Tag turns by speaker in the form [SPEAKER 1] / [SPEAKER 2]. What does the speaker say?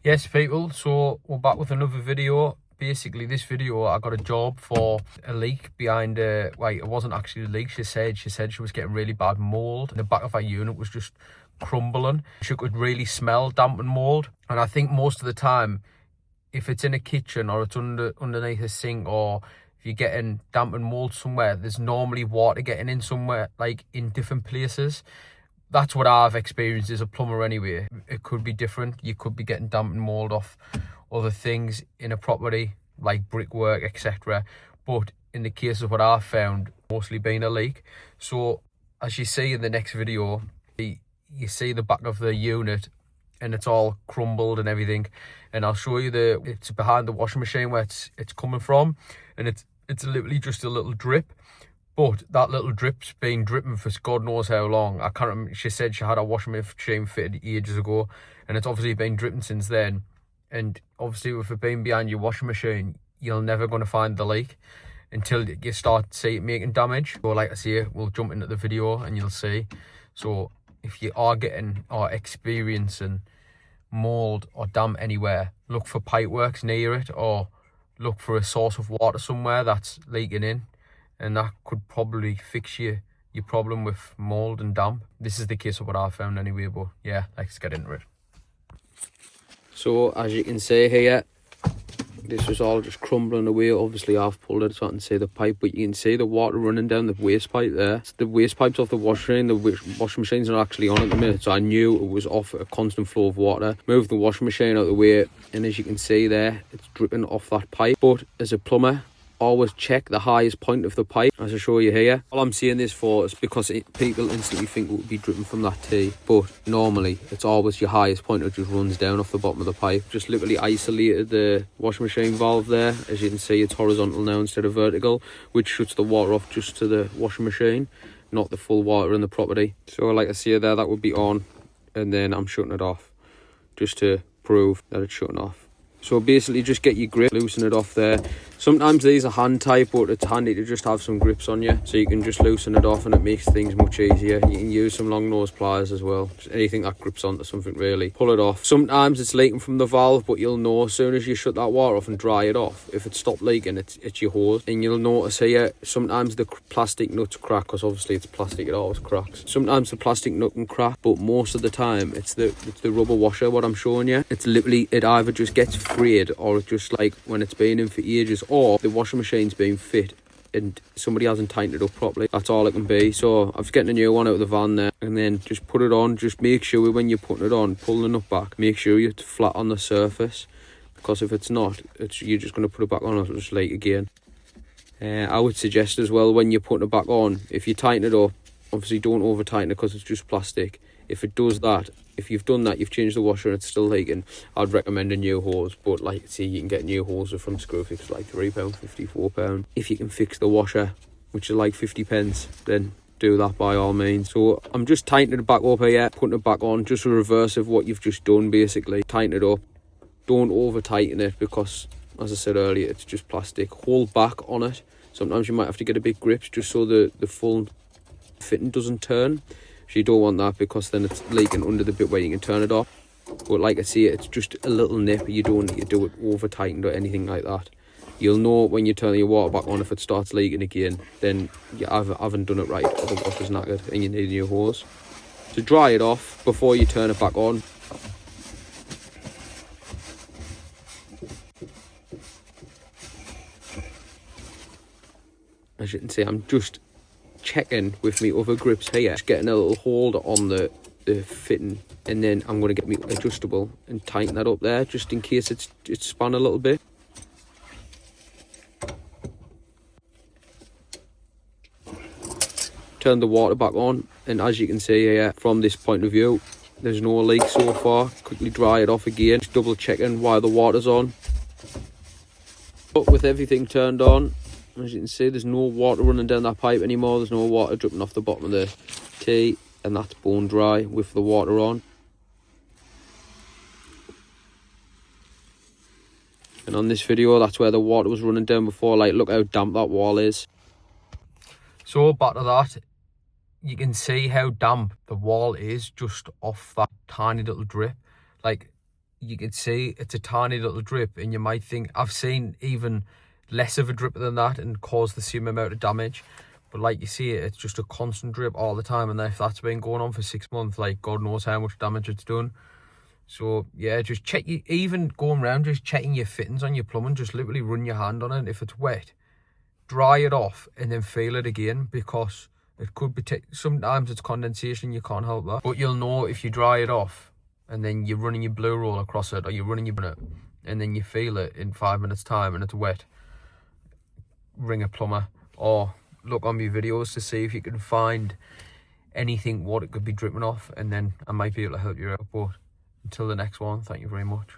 [SPEAKER 1] Yes, people, so we're back with another video. Basically, this video, I got a job for a leak behind it wasn't actually a leak. She said she was getting really bad mould. The back of her unit was just crumbling. She could really smell damp and mould. And I think most of the time, if it's in a kitchen or it's underneath a sink, or if you're getting damp and mould somewhere, there's normally water getting in somewhere, like in different places. That's what I've experienced as a plumber anyway. It could be different. You could be getting damp and mould off other things in a property, like brickwork, etc. But in the case of what I've found, mostly been a leak. So as you see in the next video, you see the back of the unit and it's all crumbled and everything. And I'll show you it's behind the washing machine where it's coming from. And it's literally just a little drip. But that little drip's been dripping for God knows how long. I can't remember. She said she had a washing machine fitted ages ago, and it's obviously been dripping since then. And obviously, with it being behind your washing machine, you're never going to find the leak until you start to see it making damage. So like I say, we'll jump into the video and you'll see. So if you are getting or experiencing mould or damp anywhere, look for pipeworks near it, or look for a source of water somewhere that's leaking in. And that could probably fix your problem with mould and damp. This is the case of what I found anyway, but yeah, let's get into it. So as you can see here, this was all just crumbling away. Obviously I've pulled it so I can see the pipe, but you can see the water running down the waste pipe there. It's the waste pipe's off the washing machine. The washing machine's not actually on at the minute, so I knew it was off a constant flow of water. Moved the washing machine out of the way, and as you can see there, it's dripping off that pipe. But as a plumber, always check the highest point of the pipe, as I show you here. All I'm saying this for is because people instantly think it would be dripping from that T, but normally it's always your highest point that just runs down off the bottom of the pipe. Just literally isolated the washing machine valve there. As you can see, it's horizontal now instead of vertical, which shuts the water off just to the washing machine, not the full water in the property. So like I see there, that would be on, and then I'm shutting it off just to prove that it's shutting off. So basically just get your grip, loosen it off there. Sometimes these are hand tight, but it's handy to just have some grips on you, so you can just loosen it off and it makes things much easier. You can use some long nose pliers as well, just anything that grips onto something really. Pull it off. Sometimes it's leaking from the valve, but you'll know as soon as you shut that water off and dry it off, if it stopped leaking, it's your hose. And you'll notice here, sometimes the plastic nuts crack, because obviously it's plastic, it always cracks. Sometimes the plastic nut can crack, but most of the time it's the rubber washer, what I'm showing you. It's literally, it either just gets frayed, or it's just like when it's been in for ages, or the washing machine's been fit and somebody hasn't tightened it up properly. That's all it can be. So I was getting a new one out of the van there, and then just put it on. Just make sure when you're putting it on, pull the nut back, make sure it's flat on the surface, because if it's not, you're just going to put it back on and it'll just leak again. I would suggest as well, when you're putting it back on, if you tighten it up, obviously don't over tighten it because it's just plastic. If it does that, if you've done that, you've changed the washer and it's still leaking, I'd recommend a new hose. But like, see, you can get new hoses from Screwfix, like £3.50, £4. If you can fix the washer, which is like 50 pence, then do that by all means. So I'm just tightening it back up here, putting it back on, just a reverse of what you've just done basically. Tighten it up, don't over tighten it, because as I said earlier, it's just plastic. Hold back on it. Sometimes you might have to get a big grip just so the full fitting doesn't turn. So you don't want that, because then it's leaking under the bit where you can turn it off. But like I say, it's just a little nip. You don't need to do it over tightened or anything like that. You'll know when you turn your water back on if it starts leaking again, then you haven't done it right, or the washer's knackered and you need a new hose. So dry it off before you turn it back on. As you can see, I'm just checking with me other grips here, just getting a little hold on the fitting, and then I'm going to get me adjustable and tighten that up there, just in case it's spun a little bit. Turn the water back on, and as you can see here, from this point of view, there's no leak so far. Quickly dry it off again, just double checking while the water's on. But with everything turned on, as you can see, there's no water running down that pipe anymore. There's no water dripping off the bottom of the T, and that's bone dry with the water on. And on this video, that's where the water was running down before. Like, look how damp that wall is. So back to that, you can see how damp the wall is just off that tiny little drip. Like, you can see it's a tiny little drip, and you might think, I've seen even less of a drip than that and cause the same amount of damage. But like you see, it's just a constant drip all the time, and if that's been going on for 6 months, like, God knows how much damage it's done. So yeah, just check, even going around just checking your fittings on your plumbing, just literally run your hand on it. If it's wet, dry it off and then feel it again, because it could be, sometimes it's condensation, you can't help that. But you'll know if you dry it off and then you're running your blue roll across it, or you're running your bonnet, and then you feel it in 5 minutes time and it's wet, ring a plumber or look on my videos to see if you can find anything what it could be dripping off, and then I might be able to help you out. But until the next one, thank you very much.